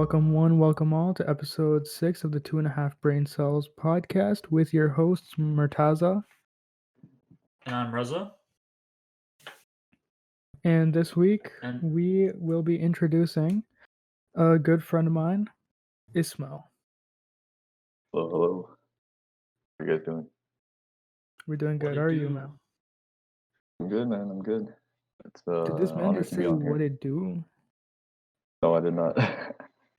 welcome one, welcome all to episode 6 of the Two and a Half Brain Cells podcast with your hosts, Murtaza. And I'm Reza. And this week, And we will be introducing a good friend of mine, Ismail. Hello. How you guys doing? We're doing what good. it How are you, do? Mel? I'm good, man. I'm good. It's Did this an man honor just to be say on here. what it do? No, I did not.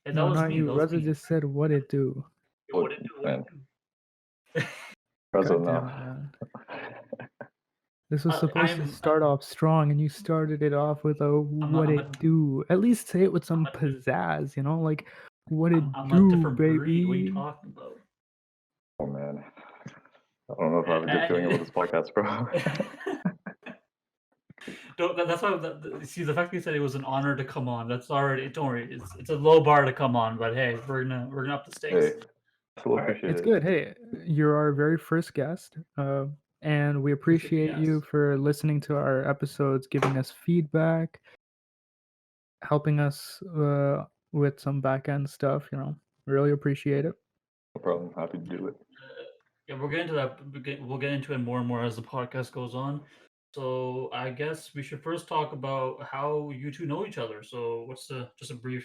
Hey, that No, was not me. you. That was Reza me. just said what it do. What it do? What man. it do? Russell, God no. damn it, man. This was I supposed to am. start off strong, and you started it off with a what I'm it a- do. At least say it with some I'm a- pizzazz, like what it I'm a do, different breed. What are you baby. talking about? Oh man. I don't know if I have a good feeling about this podcast, bro. That's why. See, the fact that you said it was an honor to come on. That's already. Don't worry. It's a low bar to come on, but hey, we're gonna up the stakes. Hey, still Alright. appreciate It's it. good. Hey, you're our very first guest, and we appreciate you Yes. for listening to our episodes, giving us feedback, helping us with some back end stuff. Really appreciate it. No problem. Happy to do it. Yeah, we'll get into that. We'll get into it more and more as the podcast goes on. So I guess we should first talk about how you two know each other. So what's just a brief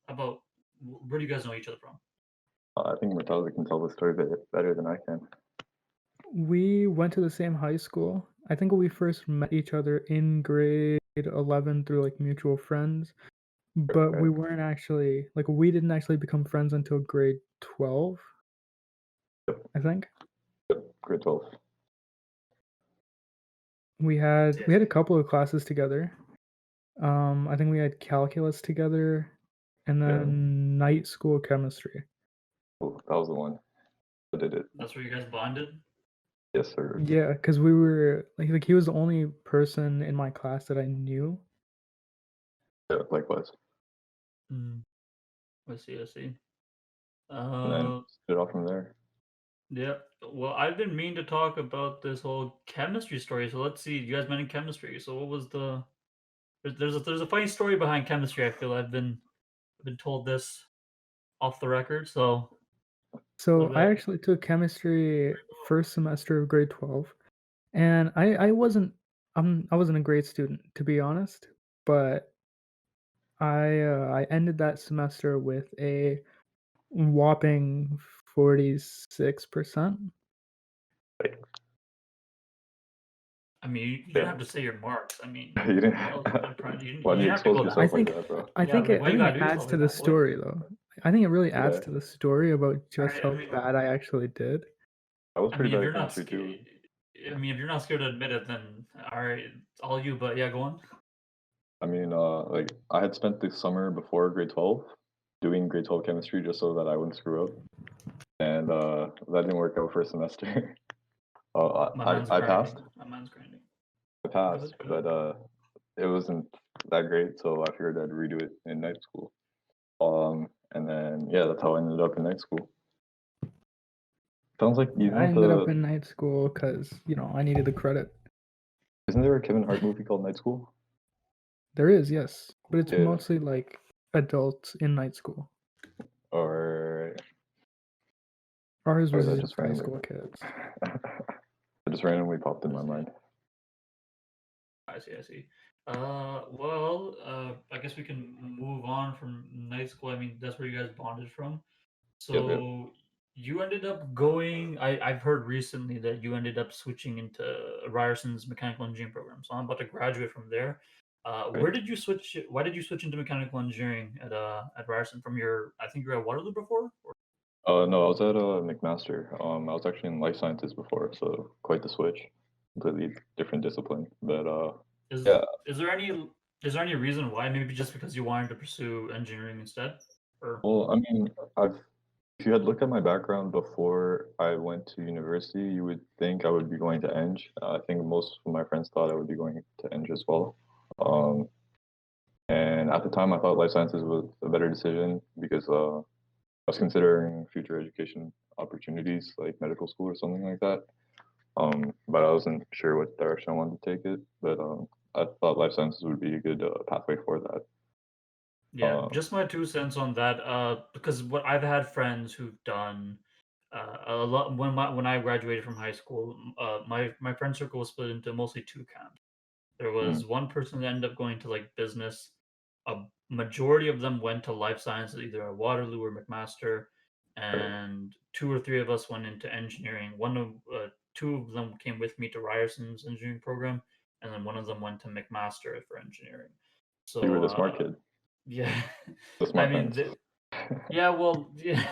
about where do you guys know each other from? I think Murtaza can tell the story better than I can. We went to the same high school. I think we first met each other in grade 11 through like mutual friends, but we Right. weren't actually we didn't actually become friends until grade 12, I think. Grade 12. We had a couple of classes together. I think we had calculus together, and then night school chemistry. Oh, that was the one. I did it. That's where you guys bonded. Yes, sir. Yeah, because we were like he was the only person in my class that I knew. Yeah, likewise. I see. And then stood off from there. Yeah. Well, I've been meaning to talk about this whole chemistry story. So let's see. You guys met in chemistry. So what was the? There's a funny story behind chemistry. I feel I've been told this off the record. So I actually took chemistry first semester of grade 12, and I wasn't a great student, to be honest, but I ended that semester with a whopping 46%. I mean, you don't have to say your marks. I mean, You didn't. Why do you have to expose go yourself that. like that, bro? I think it why you gotta do adds yourself to like the that, boy? story, though. I think it really adds Yeah. to the story about just Alright, how I mean- bad I actually did. I was I pretty mean, if bad you're at not chemistry scared, too. I mean, if you're not scared to admit it, then all right, it's all you. But yeah, go on. I mean, like I had spent the summer before grade 12 doing grade 12 chemistry just so that I wouldn't screw up, and that didn't work out for a semester. My I man's I grinding. passed. My man's grinding. I passed, Go ahead. but it wasn't that great, so I figured I'd redo it in night school. And then yeah, that's how I ended up in night school. Sounds like you I know ended up in night school because I needed the credit. Isn't there a Kevin Hart movie called Night School? There is, yes, but it's Yeah. mostly like adults in night school. Or Ours Or was is that just just high random? school kids. it just randomly popped in my mind. I see. Well, I guess we can move on from night school. I mean, that's where you guys bonded from. So you ended up going. I've heard recently that you ended up switching into Ryerson's mechanical engineering program. So I'm about to graduate from there. Where did you switch? Why did you switch into mechanical engineering at Ryerson from your? I think you were at Waterloo before. No, I was at McMaster. I was actually in life sciences before, so quite the switch. Completely different discipline. But Is yeah. is there any reason why? Maybe just because you wanted to pursue engineering instead, or Well, I mean, if you had looked at my background before I went to university, you would think I would be going to Eng. I think most of my friends thought I would be going to Eng as well. And at the time, I thought life sciences was a better decision because I was considering future education opportunities like medical school or something like that. But I wasn't sure what direction I wanted to take it. But I thought life sciences would be a good pathway for that. Yeah, Uh, just my 2 cents on that. Because what I've had friends who've done a lot when I graduated from high school. My friend circle was split into mostly two camps. There mm, was one person that ended up going to like business. A majority of them went to life sciences, either at Waterloo or McMaster, right. and two or three of us went into engineering. Two of them came with me to Ryerson's engineering program, and then one of them went to McMaster for engineering. So you were So the smart kid, yeah, the I smart mean, friends. yeah, well, yeah.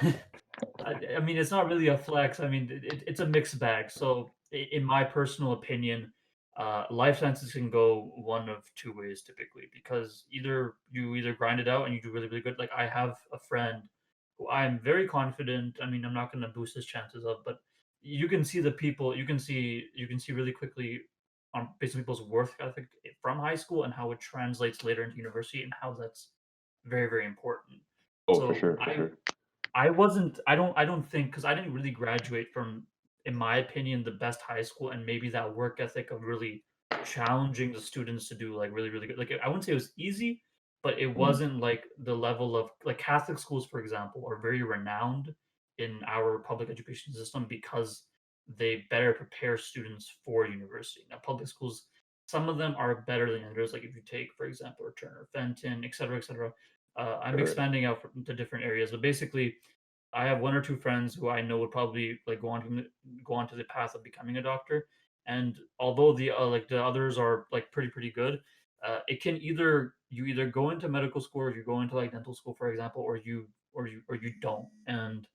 I mean, it's not really a flex. I mean, it's a mixed bag. So, in my personal opinion, life sciences can go one of two ways typically, because either you either grind it out and you do really, really good. Like I have a friend who I'm very confident. I mean, I'm not going to boost his chances of, but you can see the people. You can see really quickly on based on people's work ethic from high school and how it translates later into university and how that's very, very important. Oh, for So sure, for sure. I wasn't I don't think, because I didn't really graduate from, in my opinion, the best high school, and maybe that work ethic of really challenging the students to do like really, really good. Like I wouldn't say it was easy, but it Mm, wasn't like the level of like Catholic schools, for example, are very renowned in our public education system because they better prepare students for university. Now, public schools, some of them are better than others. Like if you take, for example, Turner, Fenton, et cetera, et cetera. I'm right, right. expanding out to different areas, but basically, I have one or two friends who I know would probably like go on to the path of becoming a doctor. And although the others are like pretty good, it can either go into medical school, or you go into like dental school, for example, or you don't. And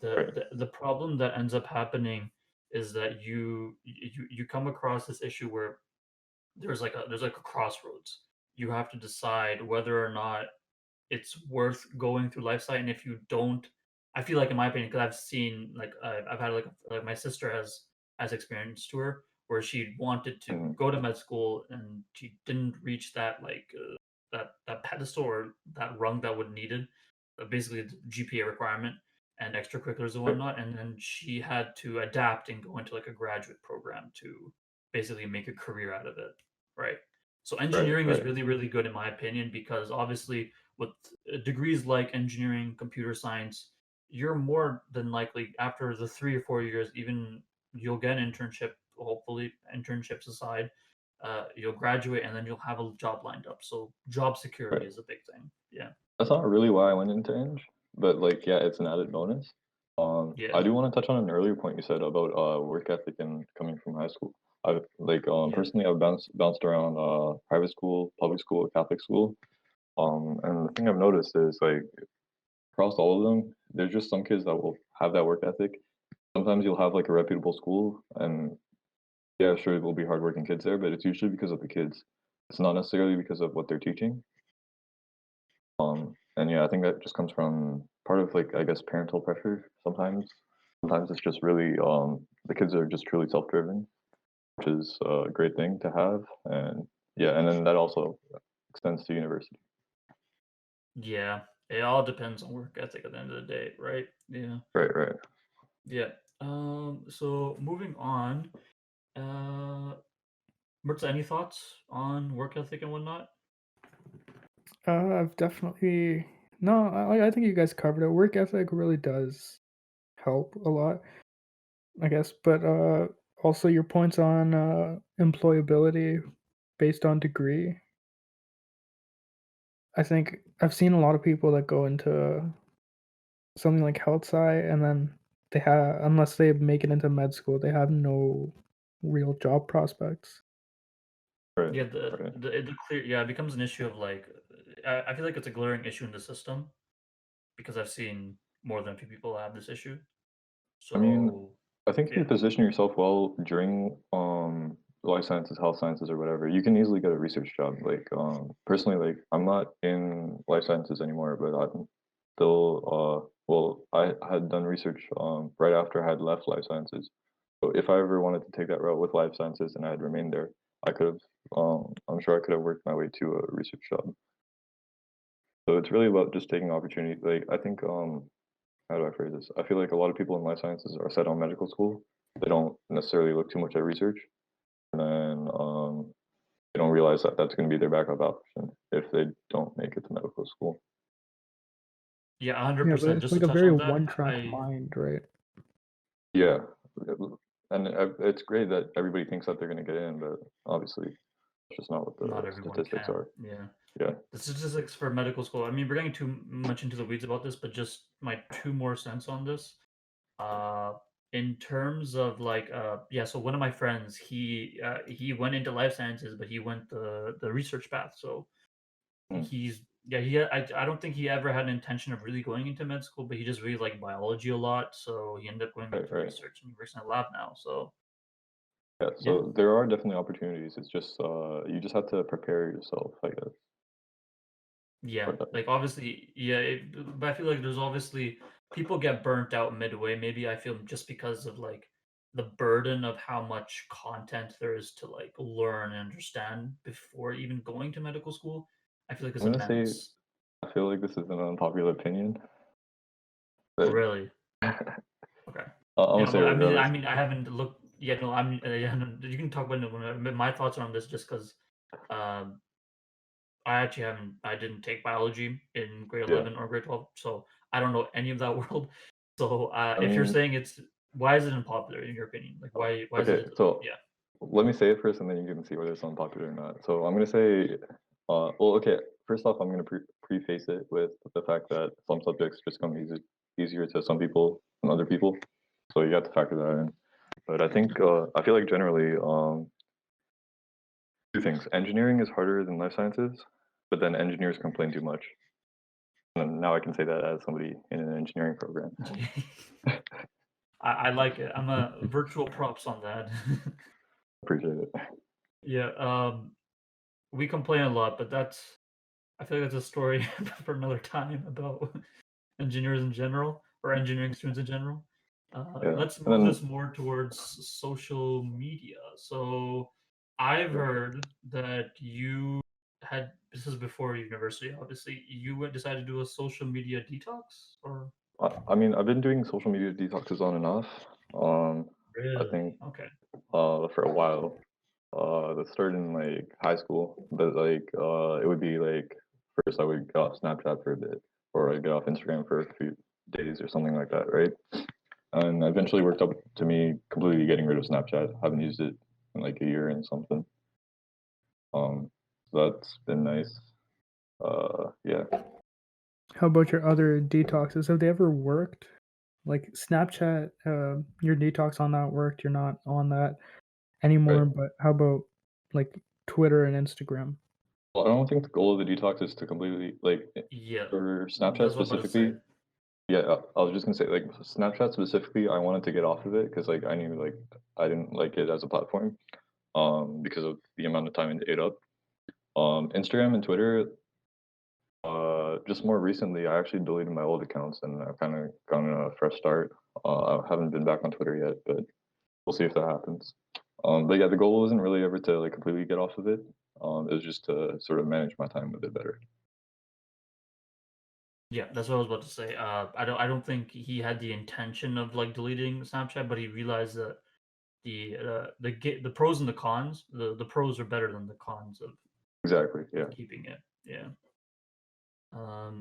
the, Right. the the problem that ends up happening is that you come across this issue where there's like a crossroads. You have to decide whether or not it's worth going through life sci. And if you don't, I feel like, in my opinion, because I've seen like I've had like my sister has experience to her where she wanted to Mhm. go to med school and she didn't reach that that pedestal or that rung that would needed, basically the GPA requirement and extracurriculars and Right, whatnot, and then she had to adapt and go into like a graduate program to basically make a career out of it, right? So right, engineering is right, really, really good in my opinion, because obviously with degrees like engineering, computer science, you're more than likely after the 3 or 4 years, even you'll get an internship. Hopefully, internships aside, you'll graduate and then you'll have a job lined up. So job security right. is a big thing. Yeah, That's not really why I went into Eng, but like, yeah, it's an added bonus. I yeah, do want to touch on an earlier point you said about work ethic and coming from high school. I like yeah, personally I've bounced around private school, public school, Catholic school. And the thing I've noticed is like across all of them, there's just some kids that will have that work ethic. Sometimes you'll have like a reputable school, and yeah, sure, there'll be hardworking kids there, but it's usually because of the kids. It's not necessarily because of what they're teaching. And yeah, I think that just comes from part of like I guess parental pressure sometimes. Sometimes it's just really the kids are just truly self-driven, which is a great thing to have. And yeah, and then that also extends to university. yeah. It all depends on work ethic at the end of the day, right? Yeah, Right, right. yeah. So moving on. Bertha, any thoughts on work ethic and whatnot? I've definitely no, I think you guys covered it. Work ethic really does help a lot, I guess, but also your points on employability based on degree. I think I've seen a lot of people that go into something like health sci, and then they have unless they make it into med school, they have no real job prospects. Right, Yeah, the right. the the clear yeah, it becomes an issue of like I feel like it's a glaring issue in the system because I've seen more than a few people have this issue. I mean, So I think if you yeah, position yourself well during life sciences, health sciences, or whatever, you can easily get a research job. Like personally, like I'm not in life sciences anymore, but I'm still well, I had done research right after I had left life sciences. So if I ever wanted to take that route with life sciences and I had remained there, I could have I'm sure I could have worked my way to a research job. So it's really about just taking opportunity. Like I think how do I phrase this? I feel like a lot of people in life sciences are set on medical school. They don't necessarily look too much at research. And then they don't realize that that's going to be their backup option if they don't make it to medical school. Yeah, Yeah, but 100%. it's Just to like a touch very on that, one-track I mind, right? Yeah, and it's great that everybody thinks that they're going to get in, but obviously, it's just not what not the everyone statistics can. are. Yeah. Yeah. The statistics for medical school. I mean, we're getting too much into the weeds about this, but just my 2 more cents on this. Uh, in terms of like, yeah. So one of my friends, he went into life sciences, but he went the research path. So Mm, he's yeah. I don't think he ever had an intention of really going into med school, but he just really liked biology a lot. So he ended up going right, into right. research, and he works in a lab now. So Yeah, yeah. so there are definitely opportunities. It's just you just have to prepare yourself, I guess. Yeah, But like obviously, yeah, but I feel like there's obviously people get burnt out midway. Maybe I feel just because of like the burden of how much content there is to like learn and understand before even going to medical school. I feel like it's I'm gonna say immense. I feel like this is an unpopular opinion, Oh, but really? Okay. I'm gonna Yeah, say well, it regardless. I mean, I haven't looked yet. No, I'm. Yeah, no, you can talk about it my thoughts on this just because. Um, I actually haven't. I didn't take biology in grade Yeah, 11 or grade 12, so I don't know any of that world. So I if you're mean, saying it's why is it unpopular in your opinion? Like why is okay, it so yeah. let me say it first, and then you can see whether it's unpopular or not. So I'm gonna say, well, okay. First off, I'm gonna preface it with the fact that some subjects just come easier to some people than other people, so you have to factor that in. But I think I feel like generally, two things: engineering is harder than life sciences, but then engineers complain too much. And now I can say that as somebody in an engineering program. I like it. I'm a virtual props on that. Appreciate it. Yeah, we complain a lot, but I feel like that's a story for another time about engineers in general or engineering students in general. Yeah, Let's and move then this more towards social media. So I've heard that you had this is before university, obviously. You decided to do a social media detox, or I mean, I've been doing social media detoxes on and off. I think really? Okay. for a while. That started in like high school, but like it would be like first I would get off Snapchat for a bit, or I'd get off Instagram for a few days or something like that, right? And eventually worked up to me completely getting rid of Snapchat. Haven't used it in like a year and something. So that's been nice. Yeah. How about your other detoxes? Have they ever worked? Like Snapchat, your detox on that worked. You're not on that Right. anymore. But how about like Twitter and Instagram? Well, I don't think the goal of the detox is to completely like Yeah, for Snapchat that's what I'm about to say. specifically. Yeah, I was just gonna say like Snapchat specifically. I wanted to get off of it because like I knew like I didn't like it as a platform because of the amount of time it ate up. Instagram and Twitter, just more recently, I actually deleted my old accounts and I've kind of gotten a fresh start. I haven't been back on Twitter yet, but we'll see if that happens. But yeah, the goal wasn't really ever to like completely get off of it. It was just to sort of manage my time with it better. Yeah, that's what I was about to say. I don't think he had the intention of like deleting Snapchat, but he realized that the pros and the cons, the pros are better than the cons Exactly. of Yeah. keeping it. Yeah.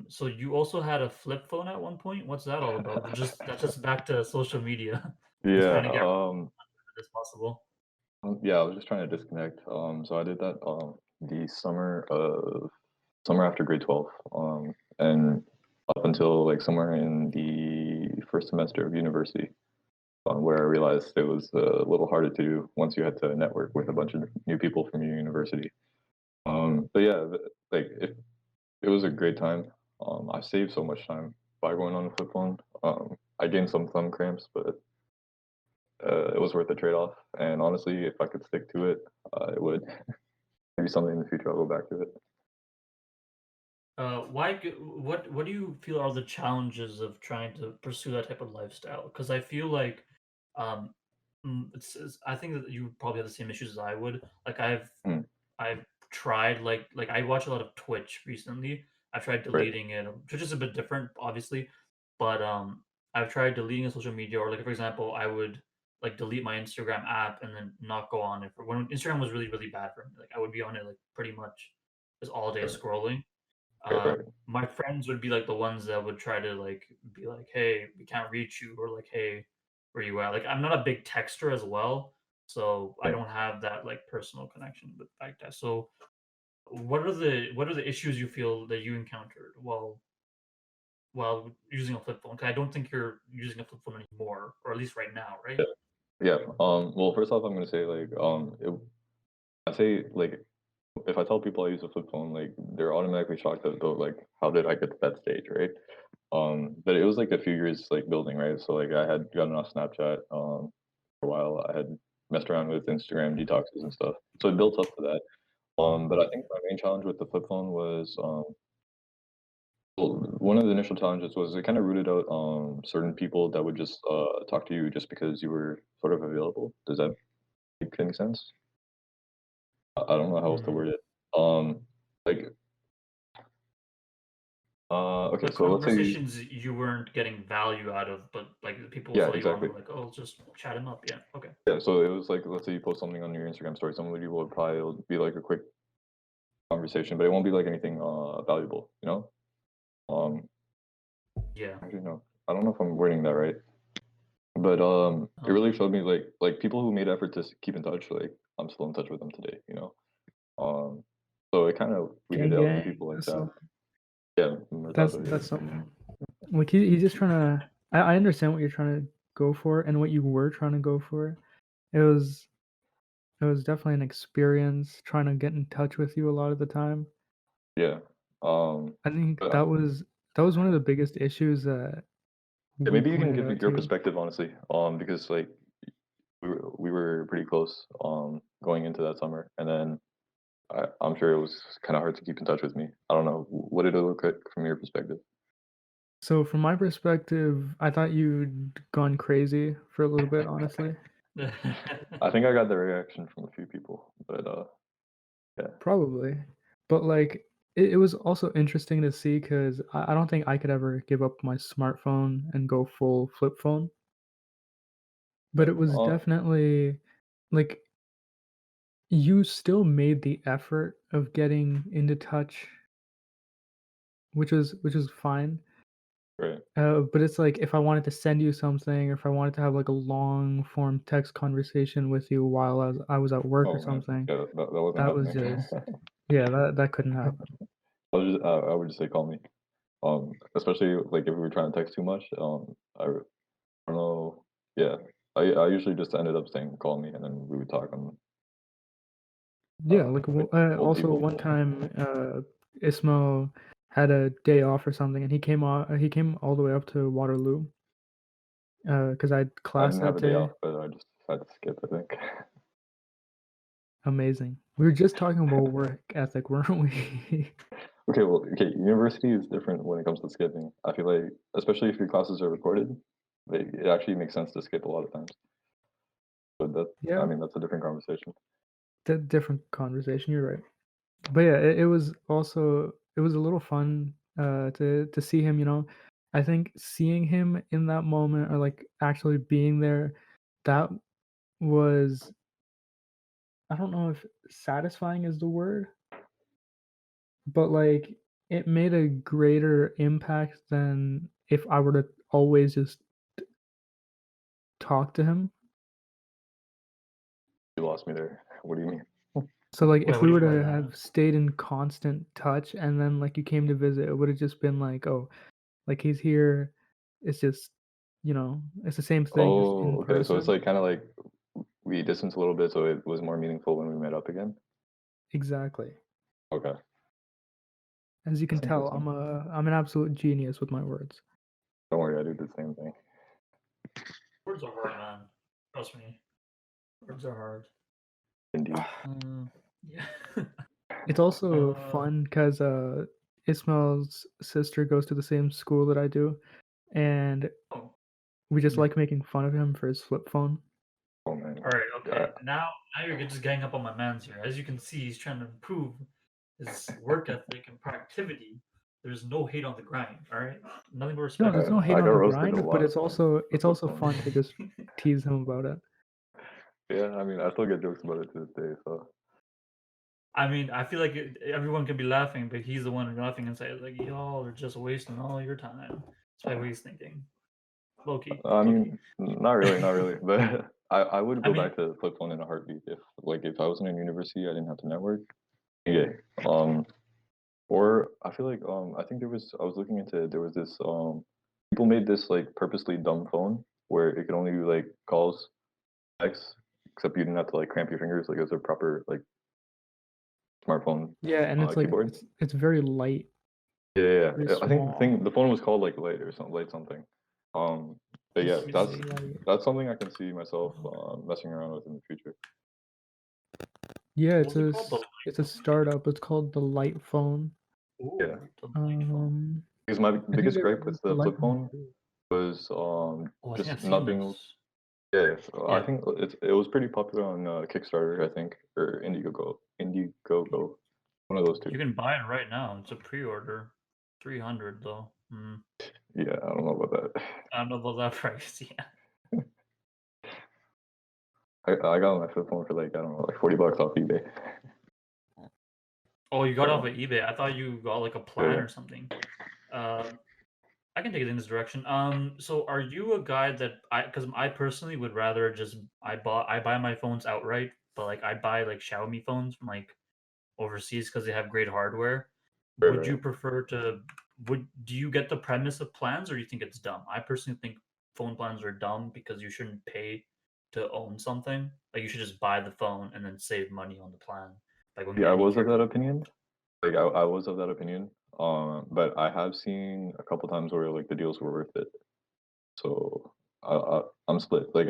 So you also had a flip phone at one point. What's that all about? That's just back to social media. Just Yeah. trying to get as possible. Yeah. I was just trying to disconnect. So I did that the summer after grade 12. And up until like somewhere in the first semester of university, where I realized it was a little harder to do once you had to network with a bunch of new people from your university. But yeah, like it was a great time. I saved so much time by going on the flip phone. I gained some thumb cramps, but it was worth the trade off. And honestly, if I could stick to it, it would. Maybe someday in the future I'll go back to it. What do you feel are the challenges of trying to pursue that type of lifestyle? Because I feel like, um, I think that you probably have the same issues as I would. Like Hmm, I've tried like I watch a lot of Twitch recently. I've tried right. deleting it. Twitch is a bit different, obviously, but I've tried deleting the social media, or like for example, I would like delete my Instagram app and then not go on it for when Instagram was really really bad for me. Like I would be on it like pretty much just all day Right, scrolling. right, right. My friends would be like the ones that would try to like be like, "Hey, we can't reach you," or like, "Hey, where you at?" Like I'm not a big texter as well, so I Right. don't have that like personal connection with back that. So what are the issues you feel that you encountered while using a flip phone? 'Cause I don't think you're using a flip phone anymore, or at least right now, right? Yeah. Yeah. Well, first off, I'm gonna say like I say like if I tell people I use a flip phone, like they're automatically shocked about like how did I get to that stage, right? But it was like a few years like building, right? So like I had gotten off Snapchat for a while. I had messed around with Instagram detoxes and stuff. So it built up to that. But I think my main challenge with the flip phone was well, one of the initial challenges was it kind of rooted out certain people that would just talk to you just because you were sort of available. Does that make any sense? I don't know how else to Mhm. word it. Um, like okay, Like so let's say conversations you weren't getting value out of, but like the people yeah, saw you on exactly. were like, "Oh, just chat him up." Yeah. Okay. Yeah, so it was like let's say you post something on your Instagram story, some of the people would probably it'll be like a quick conversation, but it won't be like anything valuable, you know? Um, Yeah. actually no, I don't know if I'm wording that right. But it Uh, really showed me like people who made effort to keep in touch, like I'm still in touch with them today, you know. Um, so it kind of weeded Gang, out gang. people like That's that. so. Yeah, Murtaza, That's yeah. something. Like he's just trying to. I understand what you're trying to go for and what you were trying to go for. It was it was definitely an experience trying to get in touch with you a lot of the time. Yeah. I think But that was one of the biggest issues that yeah, we maybe you can pointed give me out your to you. perspective, honestly. Because like we were pretty close going into that summer, and then I'm sure it was kind of hard to keep in touch with me. I don't know. What did it look like from your perspective? So from my perspective, I thought you'd gone crazy for a little bit, honestly. I think I got the reaction from a few people, but yeah, Probably. But like it was also interesting to see because I don't think I could ever give up my smartphone and go full flip phone. But yeah. it was definitely like you still made the effort of getting into touch, which was fine. Right. But it's like if I wanted to send you something or if I wanted to have like a long form text conversation with you while I was at work or Oh man, something, yeah, that wasn't that was happening. just yeah, that couldn't happen. I would just say call me. Especially like if we were trying to text too much. I don't know. Yeah, I usually just ended up saying call me, and then we would talk on Yeah, like like old also people. one time Ismail had a day off or something and he came all the way up to Waterloo because I had I class didn't have that a day day. off, but I just had to skip. I think. Amazing. We were just talking about work ethic, weren't we? Okay, well, okay. University is different when it comes to skipping. I feel like, especially if your classes are recorded, it actually makes sense to skip a lot of times. But I Yeah, mean, that's a different conversation. different conversation. You're right. But yeah, it was also it was a little fun to see him. I think seeing him in that moment or like actually being there, that was I don't know if satisfying is the word, but like it made a greater impact than if I were to always just talk to him. You lost me there. What do you mean? So like Wait, if what we do you were mean by to that? have stayed in constant touch and then like you came to visit, it would have just been like, oh, like he's here. It's just, it's the same thing as Oh, in okay. So it's person. like kind of like we distanced a little bit, so it was more meaningful when we met up again. Exactly. Okay, As you can that's tell, interesting. I'm an absolute genius with my words. Don't worry, I do the same thing. Words are hard, man. Trust me. Words are hard. Indeed. Yeah. It's also uh, fun because Ismail's sister goes to the same school that I do, and oh. we just Mm. like making fun of him for his flip phone. Oh man. All right. Yeah. Okay. Now you're just gang up on my man's here. As you can see, he's trying to improve his work ethic and productivity. There's no hate on the grind. All right. Nothing but No, respect there's for no him. hate I on got the roasted a grind, but lot it's also for it's flip also phone. fun to just tease him about it. Yeah, I mean, I still get jokes about it to this day. So I mean, I feel like everyone could be laughing, but he's the one laughing and say like, "Y'all are just wasting all your time." That's probably what he's thinking. Low key, I low key. mean, not really, but I would I go mean, back to flip phone in a heartbeat if I was in a university, I didn't have to network. Yeah. Or I feel like I think I was looking into it, there was this people made this like purposely dumb phone where it could only do like calls, text, except you didn't have to like cramp your fingers like as a proper like smartphone Yeah, and it's like keyboard. it's very light, Yeah. very I think small. the phone was called like Light or something, Light something. But yeah, let me that's see. that's something I can see myself messing around with in the future. Yeah, What was it called? The it's a startup. It's called the Light Phone. Yeah. the light phone. Because my I think biggest gripe with the the Light flip Phone phone too. was Oh, I think I've just seen nothing. this. Yeah, so I Yeah, think it was pretty popular on Kickstarter, I think, or Indiegogo, one of those two. you can buy it right now. It's a pre-order, 300 though. Yeah, I don't know about that. I don't know about that price. Yeah. I got my flip phone for like I don't know, like $40 off eBay. Oh, you got off So of eBay. I thought you got like a yeah, plan or something. I can take it in this direction. So are you a guy that because I personally would rather just I buy my phones outright, but like I buy like Xiaomi phones from like overseas because they have great hardware. right, Would you right. prefer to do you get the premise of plans or do you think it's dumb? I personally think phone plans are dumb because you shouldn't pay to own something. Like you should just buy the phone and then save money on the plan by going Yeah, to I any was of that carrier. opinion. Like I was of that opinion. But I have seen a couple times where like the deals were worth it. So I'm split. Like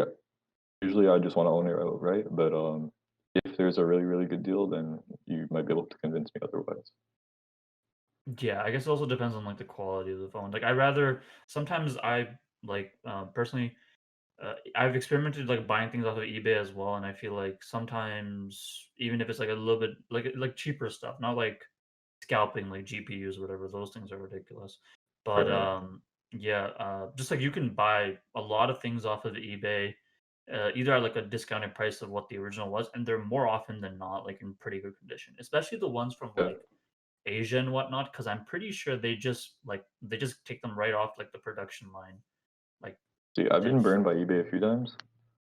usually I just want to own it outright, but if there's a really really good deal, then you might be able to convince me otherwise. Yeah, I guess it also depends on like the quality of the phone. Like I rather sometimes I like personally I've experimented like buying things off of eBay as well, and I feel like sometimes even if it's like a little bit like cheaper stuff, not like scalping like GPUs or whatever, those things are ridiculous. Right, But right. yeah, just like you can buy a lot of things off of eBay, either at like a discounted price of what the original was, and they're more often than not like in pretty good condition, especially the ones from Yeah. like Asia and whatnot, because I'm pretty sure they just take them right off like the production line. Like See, I've been it's burned by eBay a few times.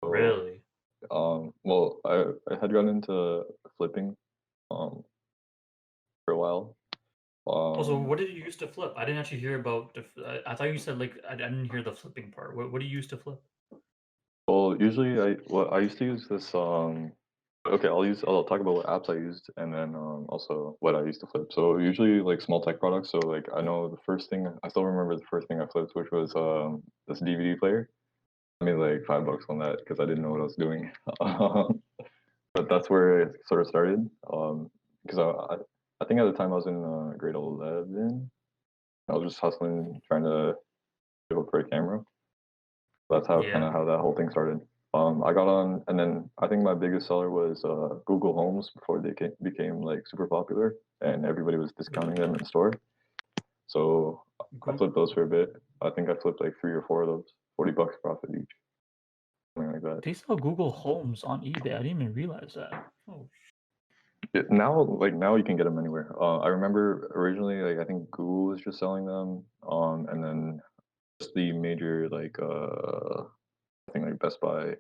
So, really. well, I had gotten into flipping, for a while. Also, Um, what did you use to flip? I didn't actually hear about I thought you said like I didn't hear the flipping part. What do you use to flip? well, usually I used to use this. Okay, I'll talk about what apps I used, and then also what I used to flip. So usually like small tech products. So like I know the first thing I still remember the first thing I flipped, which was this DVD player. I made like $5 on that because I didn't know what I was doing. But that's where it sort of started. Because I think at the time I was in grade 11. I was just hustling, trying to save up for a camera. That's how kind Yeah. of how that whole thing started. I got on, and then I think my biggest seller was Google Homes before they became like super popular, and everybody was discounting them in store. So I Google. flipped those for a bit. I think I flipped like 3 or 4 of those, $40 profit each, something like that. They sell Google Homes on eBay. I didn't even realize that. Oh, Now you can get them anywhere. I remember originally, like I think Google was just selling them, and then just the major like I think like Best Buy,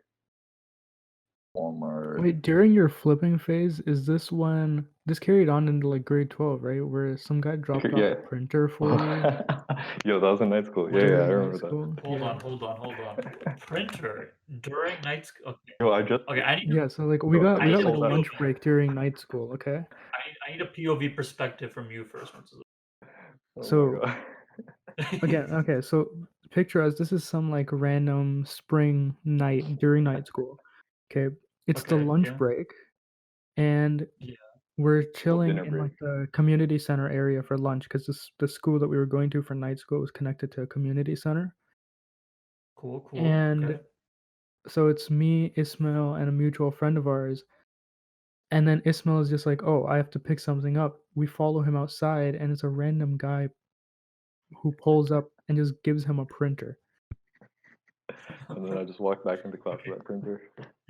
Walmart. Wait, during your flipping phase, is this when this carried on into like grade 12, right? Where some guy dropped off Yeah. a printer for you Yo, that was in night school. Yeah, I during night remember school? hold Yeah. on, hold on, hold on. Printer during night school. Okay, Yo, I just okay. Yeah, so like I we need got a like a sold that. lunch POV. break during night school, okay? I need a POV perspective from you first. Oh my So god. again, okay, so picture us, this is some like random spring night during night school. Okay. It's the Okay. lunch Yeah. break and Yeah. we're Oh, chilling dinner in like break. the community center area for lunch because the school that we were going to for night school was connected to a community center. Cool. Cool. And Okay. so it's me, Ismail, and a mutual friend of ours. And then Ismail is just like, "Oh, I have to pick something up." We follow him outside, and it's a random guy who pulls up and just gives him a printer. And then I just walked back into class Okay. with that printer.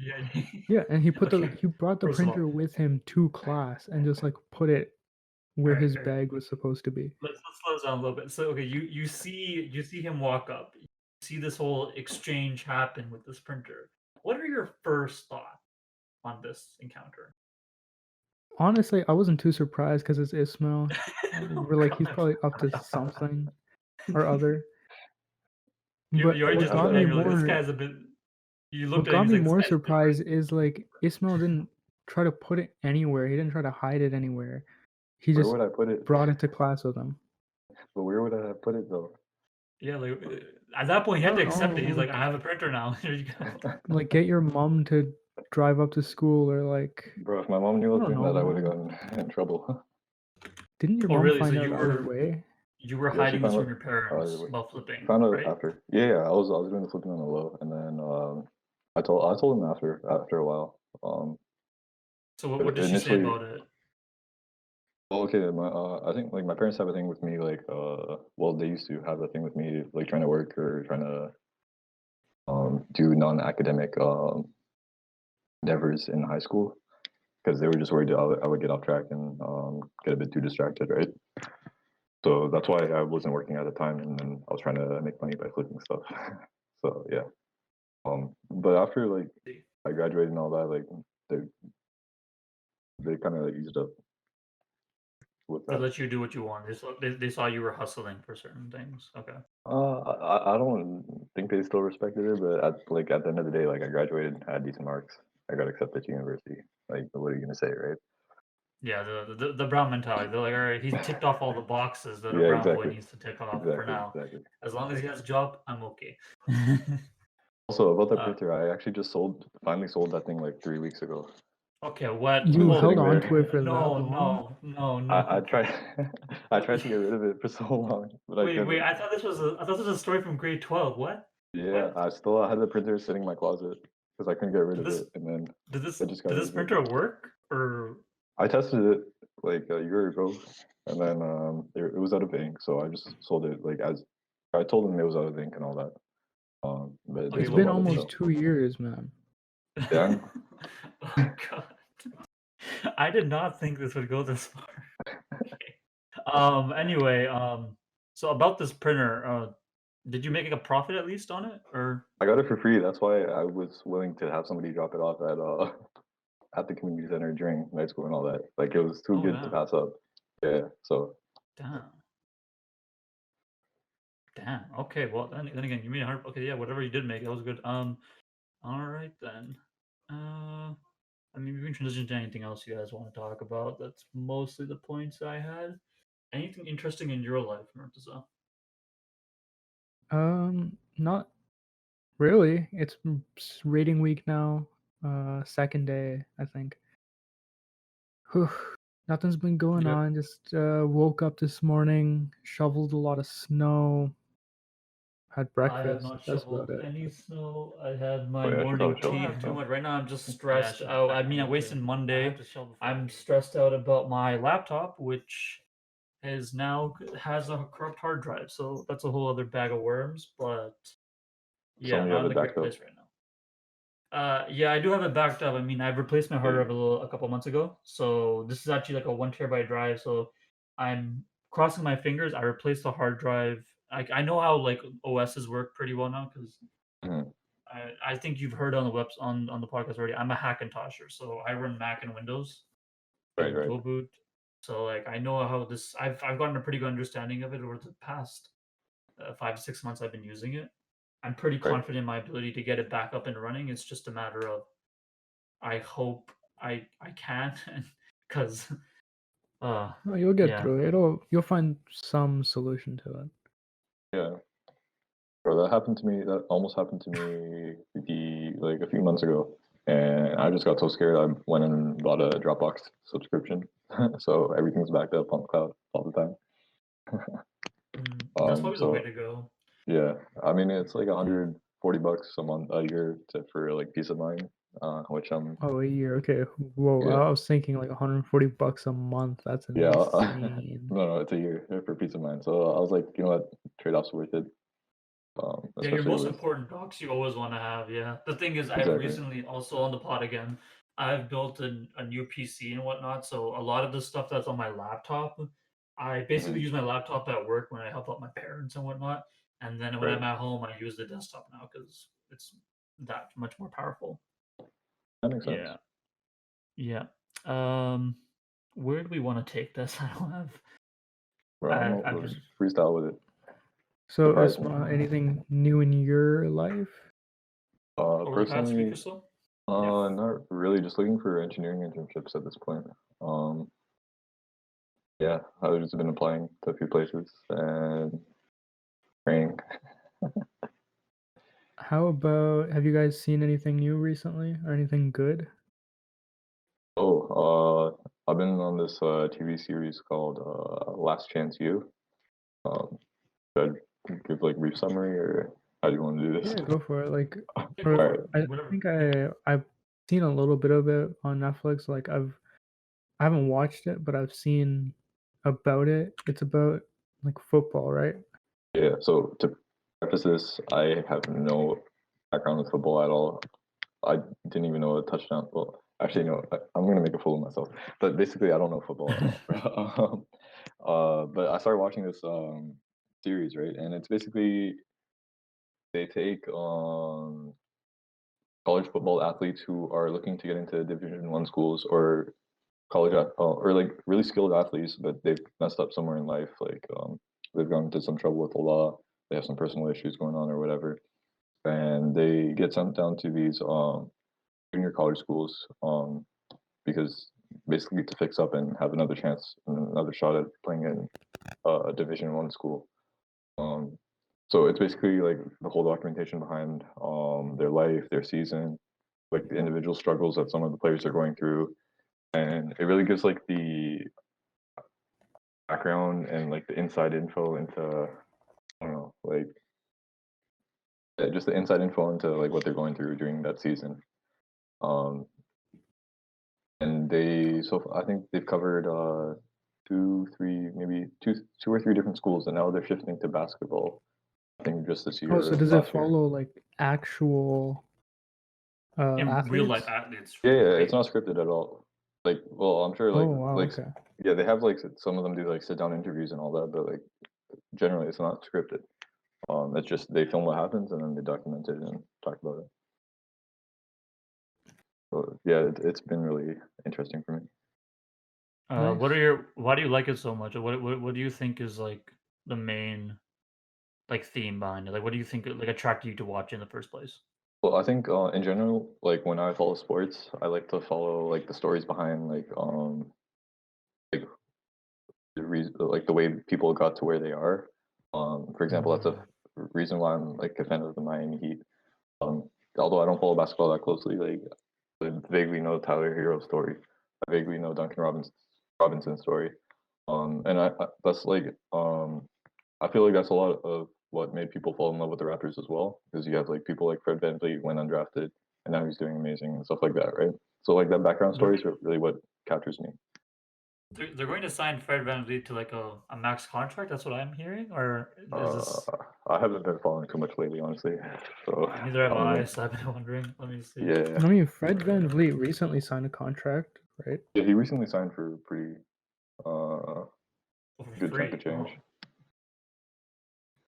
Yeah. Yeah, and he Okay. brought the First of all, printer with him to class and just like put it where alright, his alright. bag was supposed to be. Let's slow this down a little bit. So okay, you see him walk up. You see this whole exchange happen with this printer. What are your first thoughts on this encounter? Honestly, I wasn't too surprised because it's Ismail. Oh We're like, he's god. probably up to something or other. You But already What just looked happened? at him, you're like, this guy's a bit you looked what at him, got he's me like, this more guy's different. surprised is like Ismail didn't try to put it anywhere. He didn't try to hide it anywhere. He Where just would I put it? brought it to class with him. But where would I put it though? Yeah, like at that point he I had to don't accept it. know, He's like, I have a printer now. Here you go. like get your mom to drive up to school or like Bro, if my mom knew I I was don't doing know, that, I would have man. gotten in trouble. Didn't your Oh mom really? So find out either way? you were Yeah, she hiding this found from out. your parents Wait, about flipping, found out right? after. Yeah, I was doing the flipping on the low, and then I told him after a while. So what But did she say initially, about it? well, okay, I think like my parents have a thing with me, like well, they used to have a thing with me, like trying to work or trying to do non-academic endeavors in high school because they were just worried I would get off track and get a bit too distracted, right? So that's why I wasn't working at the time, and then I was trying to make money by flipping stuff. So yeah. But after like I graduated and all that, like they they kind of like eased up with They that. let you do what you want. They saw you were hustling for certain things. Okay. I don't think they still respected it, but at the end of the day, like I graduated, had decent marks, I got accepted to university. Like, what are you gonna say, right? Yeah, the Brown mentality. They're like, all right, he's ticked off all the boxes that a Yeah, brown boy exactly, needs to tick off for exactly, now. exactly. As long as he has a job, I'm okay. Also, about the uh, printer, I actually finally sold that thing like 3 weeks ago. okay, what? It You was held sitting on there. to it for that No, long? no, no, I no. tried, I tried to get rid of it for so long, but I Wait. couldn't. I thought this was a story from grade 12. What? Yeah, What? I still had the printer sitting in my closet because I couldn't get rid Did of this it, and then did this I just got did rid this of it. printer work or I tested it like a year ago, and then it was out of ink, so I just sold it like as I told them it was out of ink and all that. But they okay? It's still been bought it. almost So 2 years, man. yeah, Oh god. I did not think this would go this far. Okay. Anyway, so about this printer, did you make a profit at least on it? Or I got it for free. That's why I was willing to have somebody drop it off at the community center during night school and all that. Like it was too oh good to yeah. pass up. Yeah. So Damn. Damn. Okay, well then again, you made 100. Okay, yeah, whatever you did make, that was good. All right then. I mean, we can transition to anything else you guys want to talk about. That's mostly the points I had. Anything interesting in your life, Murtaza? Not really. It's rating week now. Second day, I think. Whew, nothing's been going Yep. on. Just woke up this morning, shoveled a lot of snow, had I have breakfast. not That's about shoveled it. any snow. I had oh my yeah, I should morning probably tea. shovel Don't some have too snow. much right now. I'm just Yeah, I stressed should out. I back mean, I me wasted too. I Monday. have to shovel before I I'm leave. stressed out about my laptop, which is now has a corrupt hard drive. So that's a whole other bag of worms. But Tell yeah, me you not have in it a great backed up. place right now. Yeah, I do have it backed up. I mean, I've replaced my hard Yeah, drive a couple months ago. So this is actually like a 1 terabyte drive. So I'm crossing my fingers. I replaced the hard drive. I know how like OSs work pretty well now because mhm. I think you've heard on the webs on the podcast already. I'm a Hackintosher, so I run Mac and Windows Right, in right. dual boot. So like I know how this. I've gotten a pretty good understanding of it over the past 5 to 6 months I've been using it. I'm pretty Right. confident in my ability to get it back up and running. It's just a matter of I hope I can, because Oh, you'll get yeah. through it. You'll find some solution to it. Yeah. Bro, that happened to me. That almost happened to me like a few months ago, and I just got so scared. I went and bought a Dropbox subscription, so everything's backed up on the cloud all the time. That's probably the way So to go. yeah, I mean it's like $140 a year for like peace of mind, which I'm Oh, a year. Okay. Whoa. yeah I was thinking like $140 a month. That's yeah insane. no, it's a year for peace of mind. So I was like, you know what, trade off's worth it. Yeah, your especially most with important docs you always want to have. Yeah. The thing is, I've exactly. recently also on the pod again. I've built a new PC and whatnot, so a lot of the stuff that's on my laptop, I basically Mhm. use my laptop at work when I help out my parents and whatnot, and then when Right. I'm at home, I use the desktop now because it's that much more powerful. That makes sense. Yeah, yeah. Um, where do we want to take this? I don't have. Bro, I don't know. I've Let's been. freestyle with it. So, Surprise me. Isma, anything new in your life? Over the past week or Personally, so. Yeah. not really. Just looking for engineering internships at this point. Yeah, I've just been applying to a few places and praying. How about, have you guys seen anything new recently or anything good? I've been on this TV series called Last Chance U. Um, should I give like brief summary or how do you want to do this? Yeah, go for it. Like, Yeah, go for or Alright, it. I Whatever. think I've seen a little bit of it on Netflix. Like, I haven't watched it, but I've seen about it. It's about like football, right? yeah. So to preface this, I have no background with football at all. I didn't even know a touchdown. Well, actually, no, I'm gonna make a fool of myself. But basically, I don't know football at all. But I started watching this series, right? And it's basically they take college football athletes who are looking to get into Division 1 schools or or like really skilled athletes, but they've messed up somewhere in life. Like they've gone into some trouble with the law. They have some personal issues going on or whatever, and they get sent down to these junior college schools because basically to fix up and have another chance and another shot at playing in a Division 1 school. Um, so it's basically like the whole documentation behind their life, their season, like the individual struggles that some of the players are going through, and it really gives like the background and like the inside info into I don't know, like just the inside info into like what they're going through during that season. Um, and I think they've covered two, three, maybe two or three different schools, and now they're shifting to basketball. I think just this Oh, year so or does it last year. follow like actual In real life athletes? athletes, Yeah, it's right? not scripted at all. Like, well, I'm sure Oh, wow, okay. yeah, they have like some of them do like sit down interviews and all that, but like generally it's not scripted. It's just they film what happens and then they document it and talk about it. So yeah, it's been really interesting for me. What are Nice. your? Why do you like it so much? What do you think is like the main like theme behind it? Like, what do you think like attracted you to watch in the first place? Well, I think in general, like when I follow sports, I like to follow like the stories behind like like the way people got to where they are. For example, that's a reason why I'm like a fan of the Miami Heat. Um, Although I don't follow basketball that closely, like I vaguely know Tyler Hero's story. I vaguely know Robinson's story. And that's like I feel like that's a lot of what made people fall in love with the Raptors as well, because you have like people like Fred VanVleet went undrafted and now he's doing amazing and stuff like that, right? So like that background They're story is really what captures me. they're going to sign Fred VanVleet to like a max contract. That's what I'm hearing, or is Uh, this? I haven't been following too much lately, honestly. So Neither I have don't I. know. So I've been wondering. Let me see. Yeah, I mean, Fred Van Vliet recently signed a contract, right? yeah, he recently signed for pretty uh For good chunk of free. change,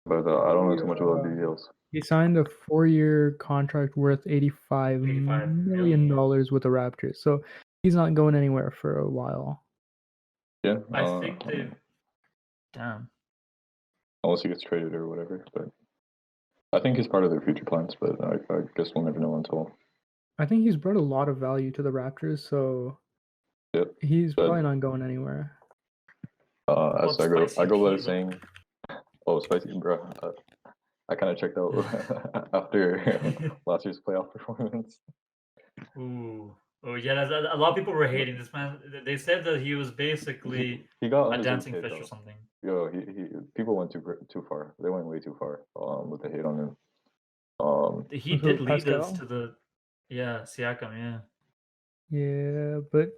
Oh, but I don't know He, too much about the details. he signed a 4-year contract worth $85 85 million million. with the Raptors. So he's not going anywhere for a while. Yeah, I think they've. Damn. unless he gets traded or whatever. But I think he's part of their future plans. But I guess we'll never know until. I think he's brought a lot of value to the Raptors, so Yep. he's But probably not going anywhere. as What I spicy go without tea? Look. saying, oh, spicy, bro. I kind of checked out after last year's playoff performance. Ooh. Oh yeah, a lot of people were hating this man. They said that he was He basically he got a undeserved dancing hate fish or though. something. Yo, he people went too far. They went way too far with the hate on him. Um, He So did lead us Pascal, to the yeah, Siakam, yeah. yeah, but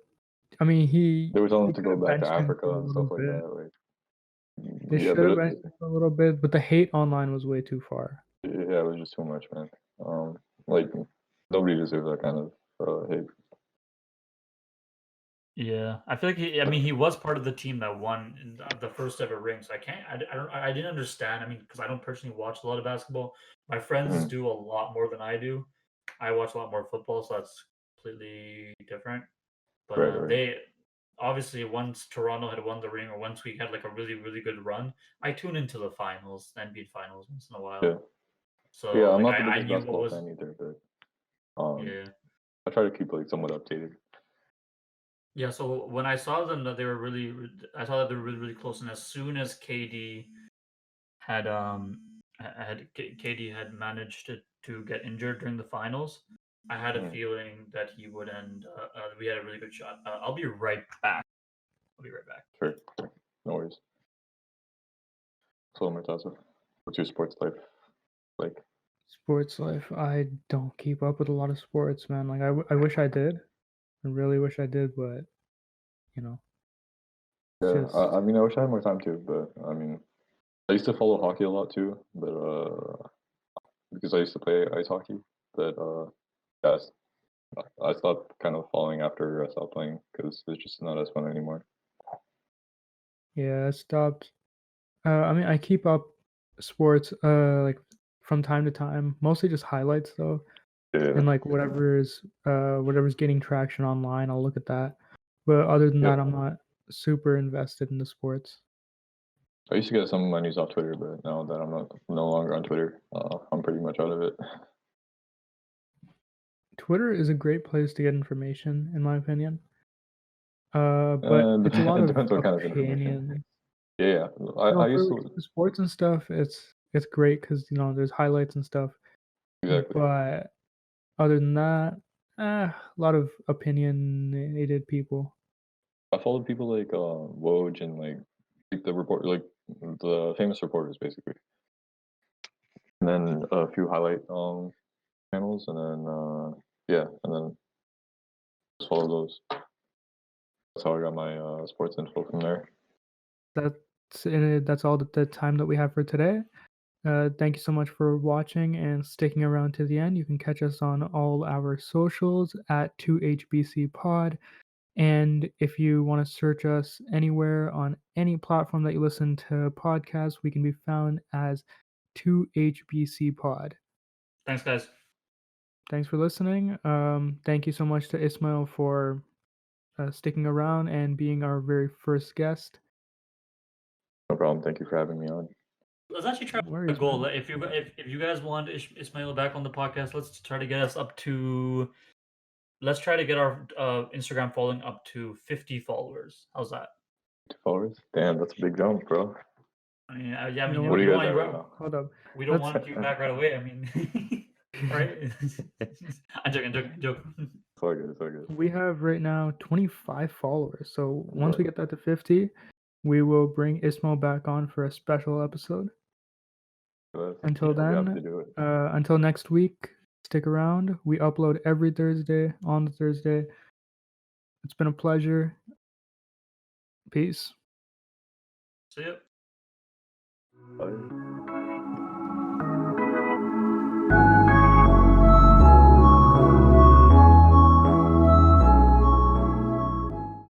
I mean, they were telling they him to could go have back to benched him for Africa a and little stuff like bit. that. Like, They yeah, should but have benched him for a little bit, but the hate online was way too far. Yeah, it was just too much, man. Like nobody deserves that kind of hate. Yeah, I feel like I mean, he was part of the team that won in the first ever ring. So I can't, I don't, I didn't understand. I mean, because I don't personally watch a lot of basketball. My friends Mhm. do a lot more than I do. I watch a lot more football, so that's completely different. But Right, right. they obviously once Toronto had won the ring, or once we had like a really really good run, I tune into the finals, the NBA finals once in a while. Yeah, So yeah. I'm like not the I biggest knew what basketball was fan either, but yeah. I try to keep like somewhat updated. Yeah, so when I saw them that they were I saw that they were really, really close, and as soon as KD had KD had managed to get injured during the finals, I had a Mhm. feeling that he would end. We had a really good shot. I'll be right back. I'll be right back. Sure, no worries. So, Murtaza, what's your sports life like? Sports life, I don't keep up with a lot of sports, man. Like I wish I did. I really wish I did, but you know, it's Yeah, I just mean, I wish I had more time too, but I mean, I used to follow hockey a lot too, but because I used to play ice hockey, but yeah, I stopped kind of following after I stopped playing because it's just not as fun anymore. yeah, I stopped. I mean, I keep up sports like from time to time, mostly just highlights though, Yeah, and like whatever's getting traction online, I'll look at that. But other than yeah. that, I'm not super invested in the sports. I used to get some of my news off Twitter, but now that I'm no longer on Twitter, I'm pretty much out of it. Twitter is a great place to get information, in my opinion. But it's a lot It of depends what kind of information. opinions. Yeah, I No, used for to sports and stuff, it's great because there's highlights and stuff. exactly. But other than that, a lot of opinionated people. I followed people like Woj and like the report, like the famous reporters, basically, and then a few highlight channels, and then yeah, and then just follow those. That's how I got my sports info from there. That's it. That's all the time that we have for today. Thank you so much for watching and sticking around to the end. You can catch us on all our socials at 2HBC Pod. And if you want to search us anywhere on any platform that you listen to podcasts, we can be found as 2HBC Pod. Thanks, guys. Thanks for listening. Thank you so much to Ismail for sticking around and being our very first guest. No problem. Thank you for having me on. Let's actually try No a worries, goal. man. If you guys want Ismail back on the podcast, let's try to get us up to. Let's try to get our Instagram following up to 50 followers. How's that? 2 followers? Damn, that's a big jump, bro. I mean, yeah, I You mean, know What what? are you you don't guys want at you right now? Hold up. we don't Let's. want you back right away. I mean, right? I'm joking, joking, joking. It's all good. It's all good. We have right now 25 followers. So once we Right. get that to 50, we will bring Ismail back on for a special episode. Until I'll be happy to then, do it. until next week, stick around. We upload every Thursday on the Thursday. It's been a pleasure. Peace. See ya. Bye.